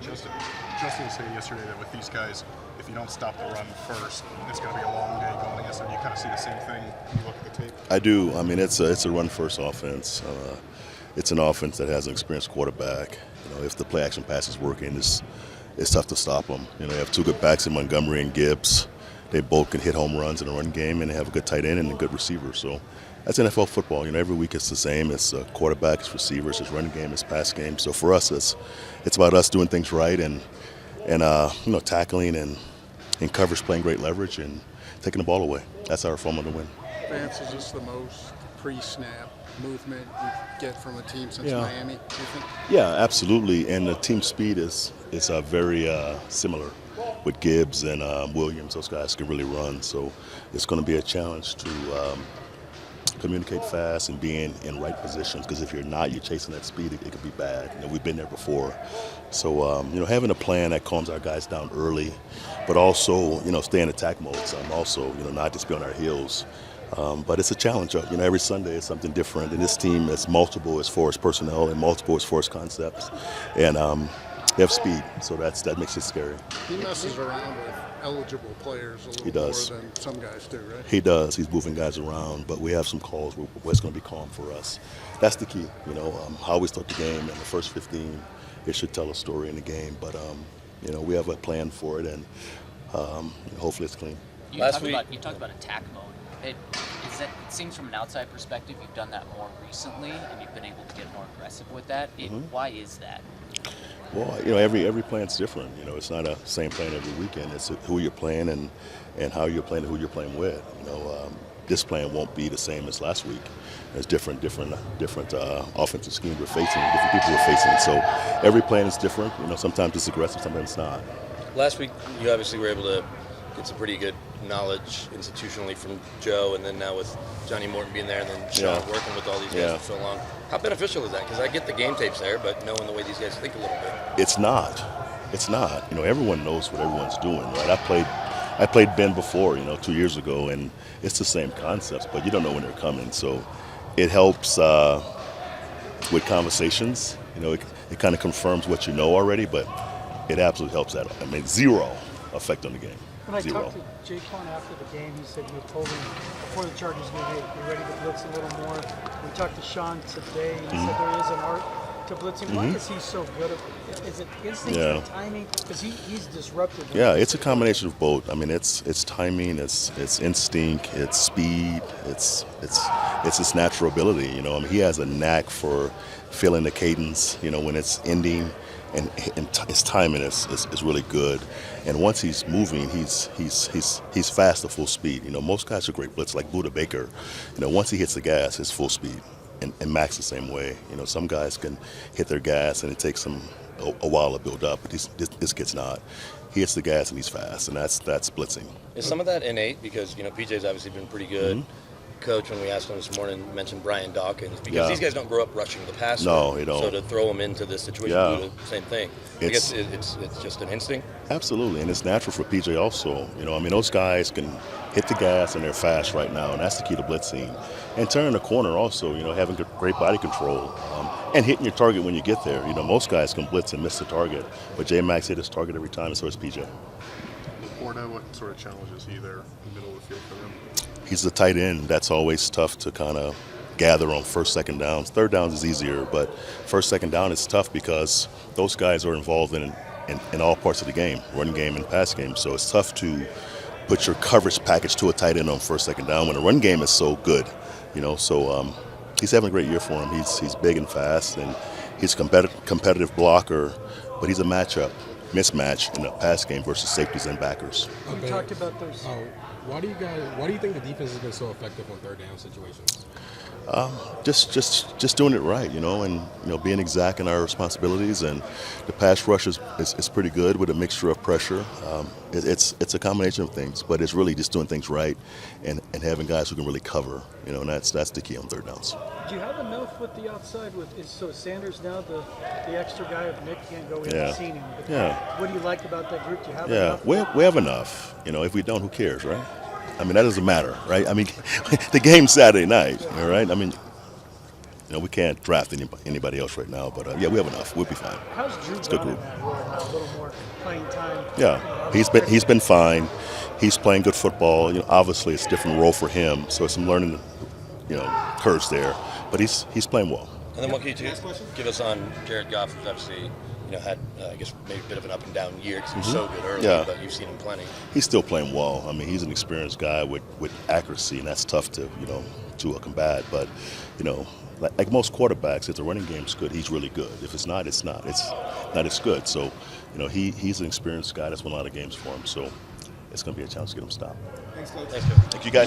Justin was saying yesterday that with these guys, if you don't stop the run first, it's going to be a long day going against them. You kind of see the same thing when you look at the tape. I do. I mean, it's a run-first offense. It's an offense that has an experienced quarterback. If the play-action pass is working, it's tough to stop them. You have two good backs in Montgomery and Gibbs. They both can hit home runs in the run game, and they have a good tight end and a good receiver. So that's NFL football. Every week it's the same. It's quarterback, it's receivers, it's run game, it's pass game. So for us, it's about us doing things right and tackling and coverage, playing great leverage, and taking the ball away. That's our formula to win. Vance, is this the most pre-snap movement you get from a team since Miami, do you think? Yeah, absolutely. And the team speed is very similar with Gibbs and Williams. Those guys can really run. So it's going to be a challenge to communicate fast and be in right positions, because if you're not, you're chasing that speed, it could be bad. We've been there before. So, having a plan that calms our guys down early, but also, stay in attack mode. So also, not just be on our heels. But it's a challenge. Every Sunday is something different. And this team is multiple as far as personnel and multiple as far as concepts. And they have speed, so that makes it scary. He messes around with eligible players a little more than some guys do, right? He does. He's moving guys around, but we have some calls where it's going to be calm for us. That's the key, how we start the game. In the first 15, it should tell a story in the game. But, we have a plan for it, and hopefully it's clean. You talked about attack mode. It seems from an outside perspective, you've done that more recently, and you've been able to get more aggressive with that. Why is that? Well, every plan's different. It's not a same plan every weekend. It's who you're playing and how you're playing and who you're playing with. This plan won't be the same as last week. There's different offensive schemes we're facing, different people we're facing. So every plan is different. Sometimes it's aggressive, sometimes it's not. Last week, you obviously were able to get some pretty good knowledge institutionally from Joe, and then now with Johnny Morton being there, and then Sean working with all these guys for so long. How beneficial is that? Because I get the game tapes there, but knowing the way these guys think a little bit. It's not. Everyone knows what everyone's doing, right? I played Ben before, 2 years ago, and it's the same concepts, but you don't know when they're coming. So it helps with conversations. It kind of confirms what you know already, but it absolutely helps that. Zero effect on the game. When I talked to Jaquan after the game, he said you told him before the Chargers game, hey, you're ready to blitz a little more. We talked to Sean today. He said there is an art to blitzing. Why is he so good at it? Is it instinct and timing? Because he's disruptive. Yeah, it's a combination of both. It's timing, it's instinct, it's speed, it's his natural ability. He has a knack for feeling the cadence. When it's ending. And his timing is really good, and once he's moving, he's fast at full speed. Most guys are great blitz, like Buda Baker. Once he hits the gas, it's full speed, and Max the same way. Some guys can hit their gas, and it takes them a while to build up, but this kid's not. He hits the gas and he's fast, and that's blitzing. Is some of that innate? Because PJ's obviously been pretty good. Coach, when we asked him this morning, mentioned Brian Dawkins, because these guys don't grow up rushing the passer. No, they don't. So to throw them into this situation, do the same thing. I guess it's just an instinct. Absolutely, and it's natural for PJ also. Those guys can hit the gas and they're fast right now, and that's the key to blitzing. And turning the corner also, having great body control and hitting your target when you get there. Most guys can blitz and miss the target, but J-Max hit his target every time, and so is PJ. Laporta, what sort of challenges is he there in the middle of the field for them? He's the tight end. That's always tough to kind of gather on first, second downs. Third downs is easier, but first, second down is tough because those guys are involved in all parts of the game, run game and pass game. So it's tough to put your coverage package to a tight end on first, second down when the run game is so good. So he's having a great year for him. He's big and fast, and he's a competitive blocker, but he's a mismatch in the pass game versus safeties and backers. We talked about those. Why do you think the defense has been so effective on third down situations? Just doing it right, and being exact in our responsibilities, and the pass rush is pretty good with a mixture of pressure. It's a combination of things, but it's really just doing things right and having guys who can really cover, and that's the key on third downs. Do you have enough with the outside? So Sanders now the extra guy if Nick can't go in and see him. What do you like about that group? Do you have enough? We have enough. If we don't, who cares, right? That doesn't matter, right? The game's Saturday night, all right? we can't draft anybody else right now, but yeah, we have enough. We'll be fine. How's Drew It's a good done in group. that role now? A little more playing time. Yeah, he's been fine. He's playing good football. Obviously it's a different role for him, so some learning, curves there. But he's playing well. And then what can you give us on Jared Goff, who's obviously had I guess maybe a bit of an up and down year because he was so good early, Yeah. but you've seen him plenty. He's still playing well. I mean, he's an experienced guy with accuracy, and that's tough to combat. But like most quarterbacks, if the running game's good, he's really good. If it's not, it's not. It's not as good. So he's an experienced guy that's won a lot of games for him. So it's going to be a challenge to get him stopped. Thanks, Coach. Thank you guys.